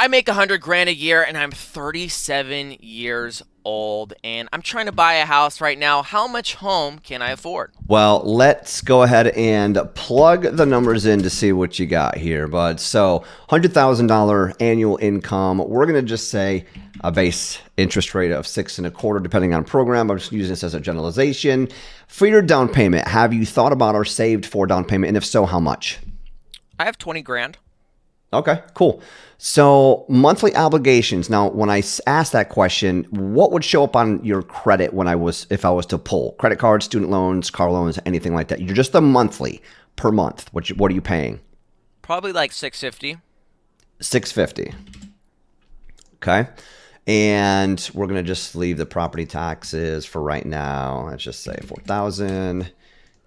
I make 100 grand a year and I'm 37 years old and I'm trying to buy a house right now. How much home can I afford? Well, let's go ahead and plug the numbers in to see what you got here, bud. So, $100,000 annual income. We're going to just say a base interest rate of 6.25%, depending on program. I'm just using this as a generalization. For your down payment, have you thought about or saved for down payment? And if so, how much? I have 20 grand. Okay, cool. So monthly obligations. Now, when I asked that question, what would show up on your credit if I was to pull credit cards, student loans, car loans, anything like that? You're just the monthly per month. What are you paying? Probably like 650. 650. Okay. And we're gonna just leave the property taxes for right now. Let's just say 4,000.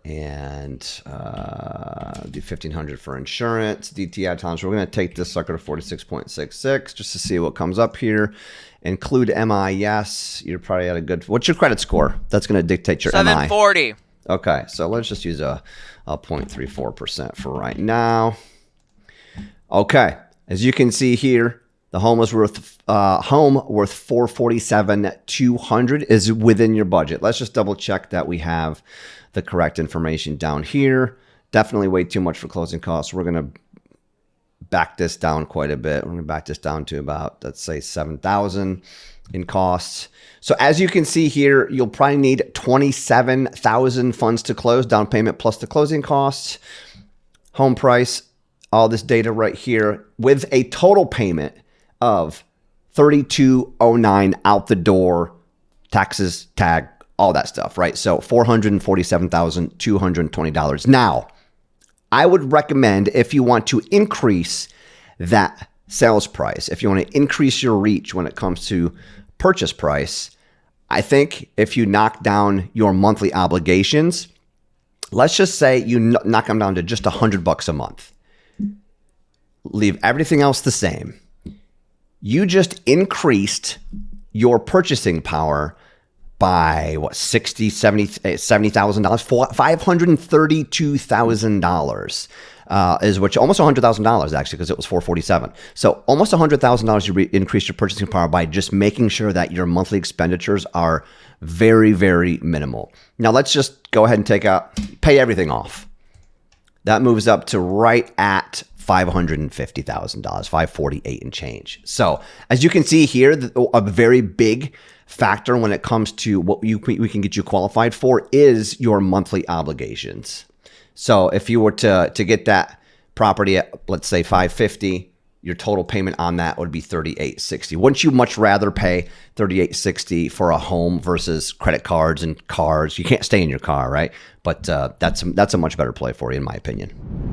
And do 1,500 for insurance, DTI times. We're going to take this sucker to 46.66 just to see what comes up here. Include MI, yes. You're probably at a good. What's your credit score? That's going to dictate your 740. MI. Okay, so let's just use a 0.34% for right now. Okay, as you can see here, the home worth 447,200 is within your budget. Let's just double check that we have the correct information down here. Definitely way too much for closing costs. We're going to back this down quite a bit. We're going to back this down to about, let's say, 7,000 in costs. So as you can see here, you'll probably need 27,000 funds to close, down payment plus the closing costs, home price, all this data right here with a total payment of 3,209 out the door, taxes, tag, all that stuff, right? So $447,220. Now, I would recommend if you want to increase that sales price, if you want to increase your reach when it comes to purchase price, I think if you knock down your monthly obligations, let's just say you knock them down to just $100 a month. Leave everything else the same. You just increased your purchasing power by what, $70,000, $532,000 is what almost $100,000 actually, because it was 447. So almost $100,000 you increase your purchasing power by just making sure that your monthly expenditures are very, very minimal. Now let's just go ahead and pay everything off. That moves up to right at $550,000, $548 and change. So as you can see here, a very big factor when it comes to what we can get you qualified for is your monthly obligations. So if you were to get that property at, let's say, $550, your total payment on that would be $3,860. Wouldn't you much rather pay $3,860 for a home versus credit cards and cars? You can't stay in your car, right? But that's a much better play for you, in my opinion.